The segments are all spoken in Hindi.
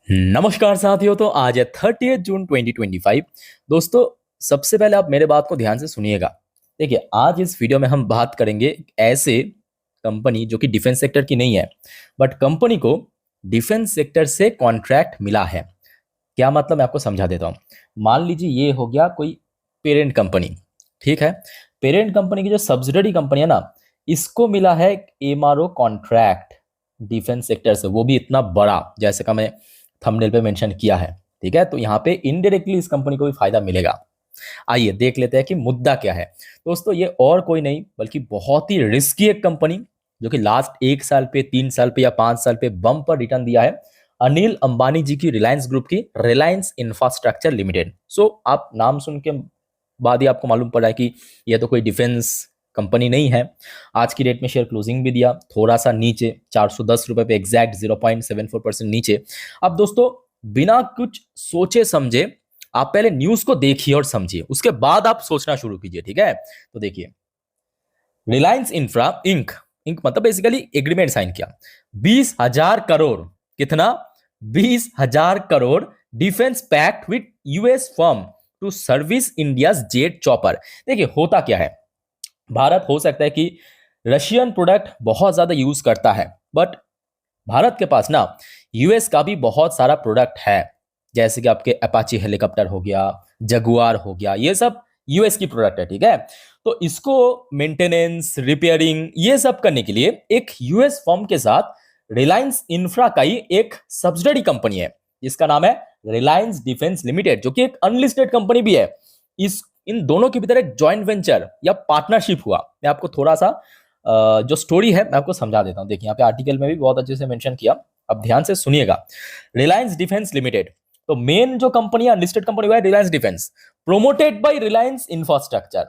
नमस्कार साथियों। तो आज है 30 जून 2025। दोस्तों, सबसे पहले आप मेरे बात को ध्यान से सुनिएगा। देखिए, आज इस वीडियो में हम बात करेंगे एक ऐसे कंपनी जो कि डिफेंस सेक्टर की नहीं है, बट कंपनी को डिफेंस सेक्टर से कॉन्ट्रैक्ट मिला है। क्या मतलब, मैं आपको समझा देता हूँ। मान लीजिए ये हो गया कोई पेरेंट कंपनी, ठीक है। पेरेंट कंपनी की जो सब्सिडरी कंपनी है ना, इसको मिला है एमआरओ कॉन्ट्रैक्ट डिफेंस सेक्टर से, वो भी इतना बड़ा, जैसे का मैं थंबनेल पे मेंशन किया है। ठीक है, तो यहाँ पे इनडायरेक्टली इस कंपनी को भी फायदा मिलेगा। आइए देख लेते हैं कि मुद्दा क्या है। दोस्तों, ये और कोई नहीं बल्कि बहुत ही रिस्की एक कंपनी, जो कि लास्ट 1 साल पे, 3 साल पे या 5 साल पे बम पर रिटर्न दिया है। अनिल अंबानी जी की रिलायंस ग्रुप की रिलायंस इंफ्रास्ट्रक्चर लिमिटेड। सो आप नाम सुन के बाद ही आपको मालूम पड़ा है कि यह तो कोई डिफेंस कंपनी नहीं है। आज की डेट में शेयर क्लोजिंग भी दिया थोड़ा सा नीचे, 410 रुपए पे, एग्जैक्ट 0.74% नीचे। अब दोस्तों, बिना कुछ सोचे समझे आप पहले न्यूज को देखिए और समझिए, उसके बाद आप सोचना शुरू कीजिए। ठीक है, तो देखिए, रिलायंस इंफ्रा इंक, इंक मतलब बेसिकली एग्रीमेंट साइन किया 20,000 करोड़। कितना? 20,000 crore defence pact with US firm to service India's jet chopper. देखिए, होता क्या है, भारत हो सकता है कि रशियन प्रोडक्ट बहुत ज्यादा यूज करता है, बट भारत के पास ना यूएस का भी बहुत सारा प्रोडक्ट है। जैसे कि आपके अपाची हेलीकॉप्टर हो गया, जगुआर हो गया, ये सब यूएस की प्रोडक्ट है। ठीक है, तो इसको मेंटेनेंस, रिपेयरिंग, ये सब करने के लिए एक यूएस फर्म के साथ रिलायंस इंफ्रा का ही एक सब्सिडरी कंपनी है, जिसका नाम है रिलायंस डिफेंस लिमिटेड, जो कि एक अनलिस्टेड कंपनी भी है। इस इन दोनों के भीतर एक जॉइंट वेंचर या पार्टनरशिप हुआ। मैं आपको थोड़ा सा जो स्टोरी है मैं आपको समझा देता हूं। देखिए, यहाँ पे आर्टिकल में भी बहुत अच्छे से मेंशन किया, अब ध्यान से सुनिएगा। रिलायंस डिफेंस लिमिटेड, तो मेन जो कंपनी है, लिस्टेड कंपनी हुआ है Reliance defence, promoted by Reliance infrastructure.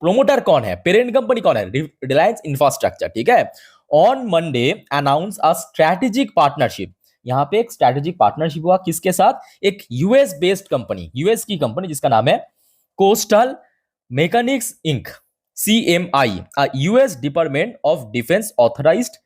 Promoter कौन है, पेरेंट कंपनी कौन है? रिलायंस इंफ्रास्ट्रक्चर। ठीक है, on Monday announce a strategic partnership. यहाँ पे एक स्ट्रेटेजिक पार्टनरशिप हुआ, किसके साथ? एक यूएस बेस्ड कंपनी, यूएस की कंपनी जिसका नाम है coastal mechanics inc, CMI, US department of defence authorised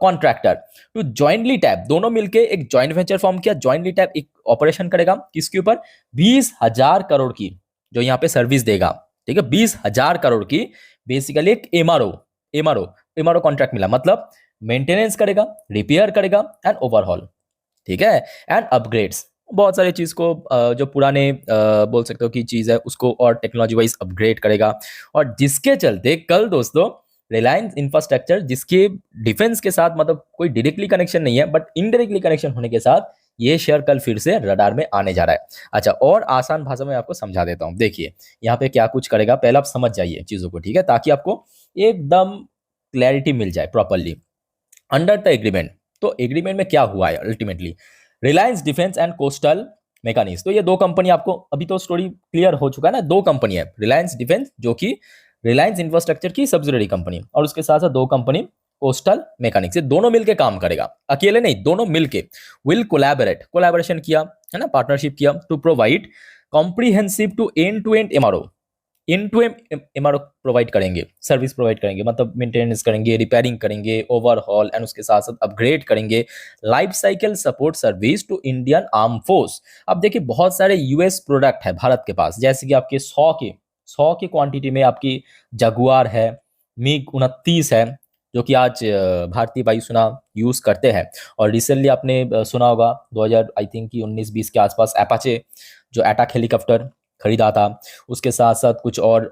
contractor to jointly tap. दोनों मिलके एक जॉइंट वेंचर फॉर्म किया, जॉइंटली टैप एक ऑपरेशन करेगा किसके ऊपर? 20,000 करोड़ की, जो यहाँ पे सर्विस देगा। ठीक है, 20,000 करोड़ की बेसिकली एक एमआरओ एमआरओ एमआरओ कॉन्ट्रैक्ट मिला, मतलब मेंटेनेंस करेगा, रिपेयर करेगा एंड ओवरहॉल। ठीक है, एंड अपग्रेड्स, बहुत सारी चीज को जो पुराने बोल सकते हो कि चीज है उसको और टेक्नोलॉजी वाइज अपग्रेड करेगा। और जिसके चलते कल दोस्तों, रिलायंस इंफ्रास्ट्रक्चर, जिसके डिफेंस के साथ मतलब कोई डायरेक्टली कनेक्शन नहीं है, बट इनडायरेक्टली कनेक्शन होने के साथ ये शेयर कल फिर से रडार में आने जा रहा है। अच्छा, और आसान भाषा में आपको समझा देता हूँ। देखिए, यहाँ पे क्या कुछ करेगा, पहले आप समझ जाइए चीजों को। ठीक है, ताकि आपको एकदम क्लैरिटी मिल जाए प्रॉपरली। अंडर द एग्रीमेंट, तो एग्रीमेंट में क्या हुआ है ultimately? Reliance defence and coastal mechanics, तो ये दो कंपनी, आपको अभी तो स्टोरी क्लियर हो चुका है ना। दो कंपनी है, रिलायंस डिफेंस जो कि रिलायंस इंफ्रास्ट्रक्चर की सब्सिडरी कंपनी, और उसके साथ साथ दो कंपनी कोस्टल मैकेनिक्स। ये दोनों मिलके काम करेगा, अकेले नहीं, दोनों मिलके विल कोलैबोरेशन किया है ना, पार्टनरशिप किया to provide comprehensive to end MRO, in to MRO provide करेंगे, सर्विस प्रोवाइड करेंगे, मतलब मेंटेनेंस करेंगे, रिपेयरिंग करेंगे, ओवरहॉल एंड उसके साथ साथ अपग्रेड करेंगे, life cycle support service to Indian arm force. अब देखिए, बहुत सारे यूएस प्रोडक्ट है भारत के पास, जैसे कि आपके 100 की क्वांटिटी में आपकी जगुआर है, MiG-29 है, जो कि आज भारतीय वायुसेना यूज करते हैं। और रिसेंटली आपने सुना होगा 2000 आई थिंक कि 19-20 के आसपास अपाचे जो अटैक हेलीकॉप्टर खरीदा था। उसके साथ साथ कुछ और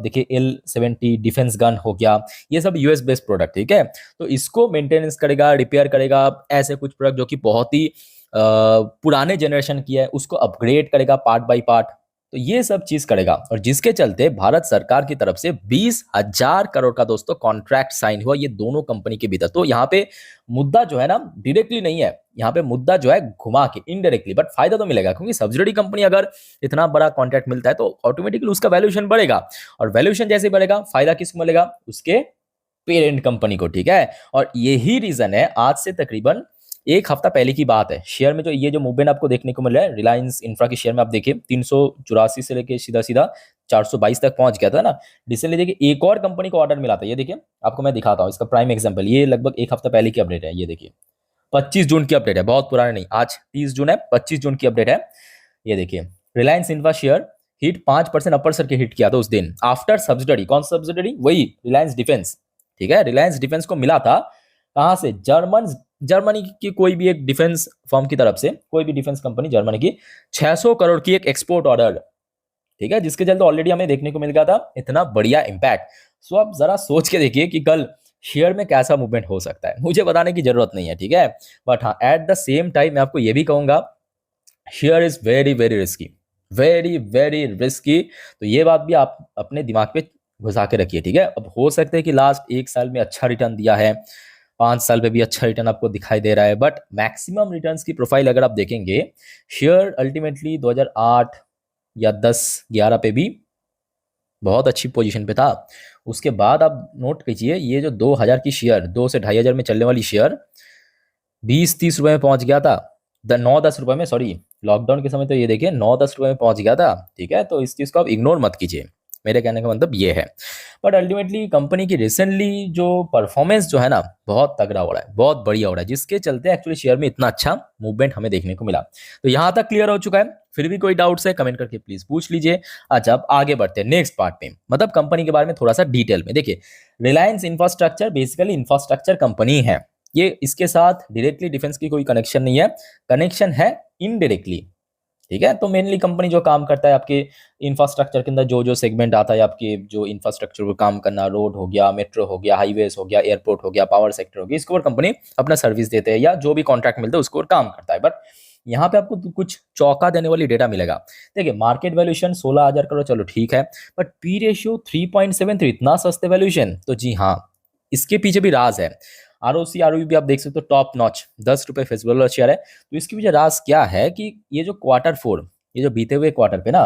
देखिए, L-70 डिफेंस गन हो गया, ये सब यूएस बेस्ड प्रोडक्ट। ठीक है, तो इसको मेंटेनेंस करेगा, रिपेयर करेगा, ऐसे कुछ प्रोडक्ट जो कि बहुत ही पुराने जनरेशन की है उसको अपग्रेड करेगा पार्ट बाय पार्ट। तो ये सब चीज करेगा, और जिसके चलते भारत सरकार की तरफ से 20,000 करोड़ का दोस्तों कॉन्ट्रैक्ट साइन हुआ ये दोनों कंपनी के भीतर। तो यहाँ पे मुद्दा जो है ना, डायरेक्टली नहीं है, यहाँ पे मुद्दा जो है घुमा के इनडायरेक्टली, बट फायदा तो मिलेगा, क्योंकि सब्सिडरी कंपनी अगर इतना बड़ा कॉन्ट्रैक्ट मिलता है तो ऑटोमेटिकली उसका वैल्यूएशन बढ़ेगा, और वैल्यूएशन जैसे बढ़ेगा फायदा किसको मिलेगा? उसके पेरेंट कंपनी को। ठीक है, और यही रीजन है, आज से तकरीबन एक हफ्ता पहले की बात है, शेयर में जो ये जो मूवमेंट आपको देखने को मिल रहा है, रिलायंस इंफ्रा के शेयर में आप देखिए 384 से लेके सीधा सीधा 422 तक पहुंच गया था ना। रिसेंटली देखिए, एक और कंपनी को ऑर्डर मिला था, ये देखिए, आपको मैं दिखाता हूँ इसका प्राइम एग्जांपल, ये लगभग एक हफ्ता पहले की अपडेट है, ये देखिए 25 जून की अपडेट है, बहुत पुराने नहीं, आज 30 जून है, 25 जून की अपडेट है। ये देखिए, Reliance infra share hit 5% upper circuit hit किया था उस दिन आफ्टर सब्सिडरी। कौन सा सब्सिडरी? वही रिलायंस डिफेंस। ठीक है, रिलायंस डिफेंस को मिला था कहां से? जर्मनी की कोई भी एक डिफेंस फर्म की तरफ से, कोई भी डिफेंस कंपनी जर्मनी की, 600 करोड़ की एक एक्सपोर्ट ऑर्डर। ठीक है, जिसके चलते ऑलरेडी हमें देखने को मिल गया था इतना बढ़िया इंपैक्ट। सो आप जरा सोच के देखिए कि कल शेयर में कैसा मूवमेंट हो सकता है। मुझे बताने की जरूरत नहीं है, ठीक है, बट हाँ, एट द सेम टाइम मैं आपको ये भी कहूंगा, share is very very risky, very very risky. तो ये बात भी आप अपने दिमाग पे घुसा के रखिए, ठीक है। अब हो सकता है कि लास्ट 1 साल में अच्छा रिटर्न दिया है, 5 साल पे भी अच्छा रिटर्न आपको दिखाई दे रहा है, बट मैक्सिमम रिटर्न्स की प्रोफाइल अगर आप देखेंगे, शेयर अल्टीमेटली 2008 या 10-11 पे भी बहुत अच्छी पोजीशन पे था। उसके बाद आप नोट कीजिए, ये जो 2000 की शेयर, 2 से 2500 में चलने वाली शेयर 20-30 रुपए में पहुंच गया था। 9-10 रुपए में, सॉरी, लॉकडाउन के समय तो ये देखिए 9-10 रुपए में पहुंच गया था। ठीक है, तो इस चीज़ को आप इग्नोर मत कीजिए, मेरे कहने का मतलब ये है। बट अल्टीमेटली कंपनी की रिसेंटली जो परफॉर्मेंस जो है ना, बहुत तगड़ा हो रहा है, बहुत बढ़िया हो रहा है, जिसके चलते एक्चुअली शेयर में इतना अच्छा मूवमेंट हमें देखने को मिला। तो यहाँ तक क्लियर हो चुका है। फिर भी कोई डाउट्स है कमेंट करके प्लीज पूछ लीजिए। अच्छा, अब आगे बढ़ते हैं नेक्स्ट पार्ट में, मतलब कंपनी के बारे में थोड़ा सा डिटेल में। देखिए, Reliance infrastructure basically infrastructure company है। ये इसके साथ डायरेक्टली डिफेंस की कोई कनेक्शन नहीं है, कनेक्शन है इनडायरेक्टली। ठीक है, तो मेनली कंपनी जो काम करता है आपके इंफ्रास्ट्रक्चर के अंदर, जो जो सेगमेंट आता है आपके, जो इंफ्रास्ट्रक्चर को काम करना, रोड हो गया, मेट्रो हो गया, हाईवेज हो गया, एयरपोर्ट हो गया, पावर सेक्टर हो गया, इसके ऊपर कंपनी अपना सर्विस देते हैं या जो भी कॉन्ट्रैक्ट मिलता है उसके ऊपर काम करता है। बट यहाँ पे आपको कुछ चौंका देने वाली डेटा मिलेगा। देखिए, मार्केट वैल्यूएशन 16,000 करोड़, चलो ठीक है, बट पी रेशियो 3.73, इतना सस्ते वैल्यूएशन। तो जी हाँ, इसके पीछे भी राज है। आरओसी आरओई भी आप देख सकते हो टॉप नॉच, 10 रुपए फेस वैल्यू शेयर है। तो इसके पीछे राज क्या है कि ये जो Q4, ये जो बीते हुए क्वार्टर पे ना,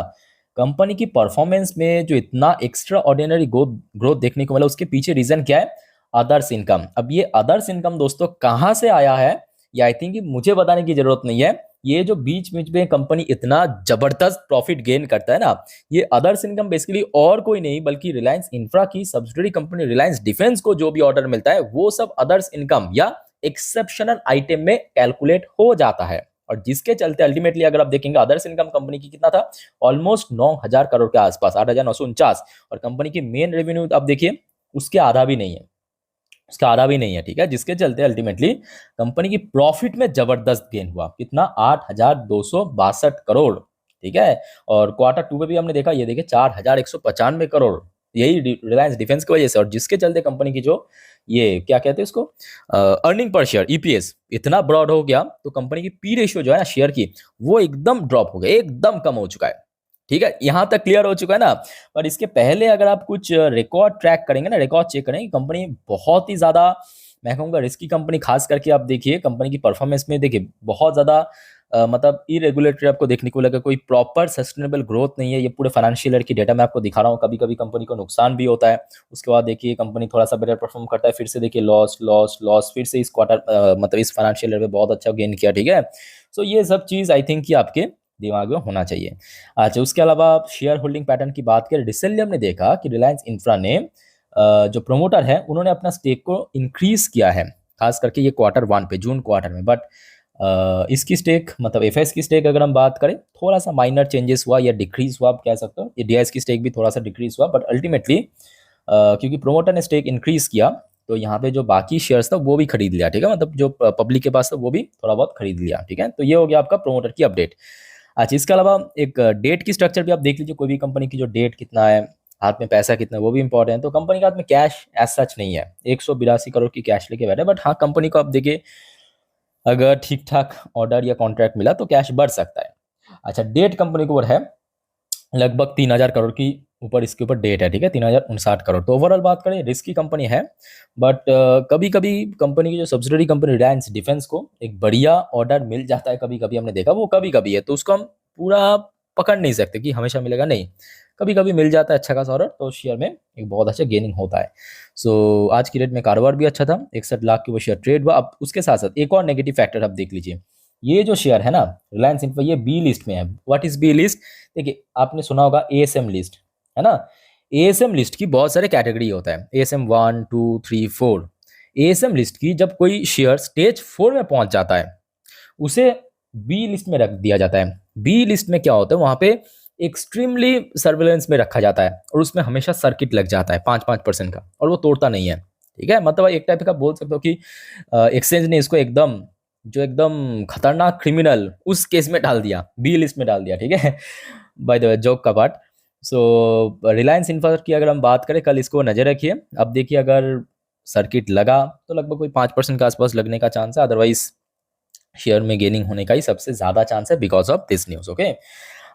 कंपनी की परफॉर्मेंस में जो इतना एक्स्ट्रा ऑर्डिनरी ग्रोथ देखने को मिला, उसके पीछे रीजन क्या है? Others income. अब ये अदर्स इनकम दोस्तों कहाँ से आया है, ये आई थिंक मुझे बताने की जरूरत नहीं है। ये जो बीच बीच में कंपनी इतना जबरदस्त प्रॉफिट गेन करता है ना, ये अदर्स इनकम बेसिकली और कोई नहीं बल्कि रिलायंस इंफ्रा की सब्सिडरी कंपनी रिलायंस डिफेंस को जो भी ऑर्डर मिलता है, वो सब अदर्स इनकम या एक्सेप्शनल आइटम में कैलकुलेट हो जाता है। और जिसके चलते अल्टीमेटली अगर आप देखेंगे, अदर्स इनकम कंपनी की कितना था? ऑलमोस्ट 9,000 करोड़ के आसपास, 8,949। और कंपनी की मेन रेवेन्यू आप देखिए, उसके आधा भी नहीं है, उसका आधा भी नहीं है। ठीक है, जिसके चलते अल्टीमेटली कंपनी की प्रॉफिट में जबरदस्त गेन हुआ। कितना? 8,262 करोड़। ठीक है, और Q2 पे भी हमने देखा, ये देखिए 4,195 करोड़, यही रिलायंस डिफेंस की वजह से। और जिसके चलते कंपनी की जो ये क्या कहते हैं इसको, अर्निंग पर शेयर, ईपीएस, इतना ब्रॉड हो गया। तो कंपनी की पी रेशियो जो है ना शेयर की, वो एकदम ड्रॉप हो गया, एकदम कम हो चुका है। ठीक है, यहां तक क्लियर हो चुका है ना। पर इसके पहले अगर आप कुछ रिकॉर्ड ट्रैक करेंगे ना, रिकॉर्ड चेक करेंगे, कंपनी बहुत ही ज्यादा, मैं कहूँगा रिस्की कंपनी। खास करके आप देखिए कंपनी की परफॉर्मेंस में, देखिए बहुत ज्यादा मतलब इरेगुलेटरी आपको देखने को लगा, कोई प्रॉपर सस्टेनेबल ग्रोथ नहीं है। ये पूरे फाइनेंशियल ईयर की डेटा मैं आपको दिखा रहा हूँ, कभी कभी कंपनी को नुकसान भी होता है, उसके बाद देखिए कंपनी थोड़ा सा बेटर परफॉर्म करता है, फिर से देखिए लॉस लॉस लॉस, फिर से इस क्वार्टर मतलब इस फाइनेंशियल ईयर में बहुत अच्छा गेन किया। ठीक है, सो ये सब चीज़ आई थिंक कि आपके दिमाग में होना चाहिए। अच्छा, उसके अलावा आप शेयर होल्डिंग पैटर्न की बात करें, रिसेंटली हमने देखा कि रिलायंस इंफ्रा ने जो प्रोमोटर है उन्होंने अपना स्टेक को इंक्रीज किया है, खास करके ये Q1 पे, जून क्वार्टर में। बट इसकी स्टेक मतलब एफएस की स्टेक अगर हम बात करें, थोड़ा सा माइनर चेंजेस हुआ या डिक्रीज हुआ, आप कह सकते हो। ये डीआईएस की स्टेक भी थोड़ा सा डिक्रीज हुआ, बट अल्टीमेटली क्योंकि प्रोमोटर ने स्टेक इंक्रीज किया, तो यहाँ पे जो बाकी शेयर्स था वो भी खरीद लिया। ठीक है, मतलब जो पब्लिक के पास था वो भी थोड़ा बहुत खरीद लिया। ठीक है, तो ये हो गया आपका प्रोमोटर की अपडेट। अच्छा, इसके अलावा एक डेट की स्ट्रक्चर भी आप देख लीजिए, कोई भी कंपनी की जो डेट कितना है, हाथ में पैसा कितना है, वो भी इंपॉर्टेंट है। तो कंपनी के हाथ में कैश एज सच नहीं है, 182 करोड़ की कैश लेके बैठे, बट हाँ कंपनी को आप देखिए अगर ठीक ठाक ऑर्डर या कॉन्ट्रैक्ट मिला तो कैश बढ़ सकता है। अच्छा, डेट कंपनी के ऊपर है लगभग 3,000 करोड़ की ऊपर, इसके ऊपर डेट है। ठीक है, 3,059 करोड़। तो ओवरऑल बात करें, रिस्की कंपनी है, बट कभी कभी कंपनी की जो सब्सिडरी कंपनी रिलायंस डिफेंस को एक बढ़िया ऑर्डर मिल जाता है, कभी कभी हमने देखा, वो कभी कभी है, तो उसको हम पूरा पकड़ नहीं सकते कि हमेशा मिलेगा, नहीं, कभी कभी मिल जाता है अच्छा खासा ऑर्डर, तो शेयर में एक बहुत अच्छा गेनिंग होता है। सो आज की डेट में कारोबार भी अच्छा था, 61 लाख की वो शेयर ट्रेड हुआ। अब उसके साथ साथ एक और नेगेटिव फैक्टर आप देख लीजिए, ये जो शेयर है ना रिलायंस इंफ्रा, ये बी लिस्ट में है। What is B list? देखिए, आपने सुना होगा एएसएम लिस्ट, है ना। एएसएम लिस्ट की बहुत सारे कैटेगरी होता है, एएसएम 1 2 3 4। एएसएम लिस्ट की जब कोई शेयर स्टेज 4 में पहुंच जाता है उसे बी लिस्ट में रख दिया जाता है। बी लिस्ट में क्या होता है, वहां पे एक्सट्रीमली सर्वेलेंस में रखा जाता है और उसमें हमेशा सर्किट लग जाता है 5% का, और वो तोड़ता नहीं है। ठीक है, मतलब एक टाइप का बोल सकते हो कि एक्सचेंज ने इसको एकदम जो एकदम खतरनाक क्रिमिनल उस केस में डाल दिया, बी लिस्ट में डाल दिया। ठीक है, बाय द वे जोक का पार्ट। सो रिलायंस इंफ्रा की अगर हम बात करें, कल इसको नजर रखिए। अब देखिए अगर सर्किट लगा तो लगभग कोई 5% के आसपास लगने का चांस है, अदरवाइज शेयर में गेनिंग होने का ही सबसे ज्यादा चांस है because of this news. Okay,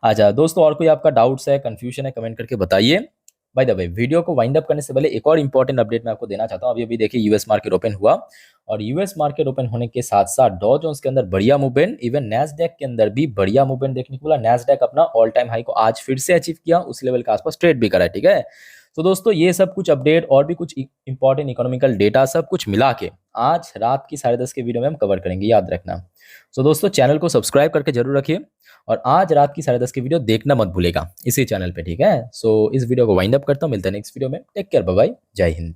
अच्छा दोस्तों, और कोई आपका डाउट्स है, कंफ्यूजन है, कमेंट करके बताइए। बाय द वे, वीडियो को वाइंड अप करने से पहले एक और इंपॉर्टेंट अपडेट मैं आपको देना चाहता हूं। अभी अभी देखिए यूएस मार्केट ओपन हुआ, और यूएस मार्केट ओपन होने के साथ साथ डॉ जोन्स के अंदर बढ़िया मूवमेंट, इवन नैस्डैक के अंदर भी बढ़िया मूवमेंट देखने को मिला। नैस्डैक अपना ऑल टाइम हाई को आज फिर से अचीव किया, उस लेवल के आसपास ट्रेड भी करा है। ठीक है, तो दोस्तों ये सब कुछ अपडेट और भी कुछ इंपॉर्टेंट इकोनॉमिकल डेटा सब कुछ मिला के आज रात की 10:30 के वीडियो में हम कवर करेंगे, याद रखना। तो दोस्तों चैनल को सब्सक्राइब करके जरूर रखिए, और आज रात की 10:30 की वीडियो देखना मत भूलेगा इसी चैनल पे। ठीक है, सो इस वीडियो को वाइंड अप करता हूँ, मिलते हैं नेक्स्ट वीडियो में। टेक केयर, बाय बाय, जय हिंद।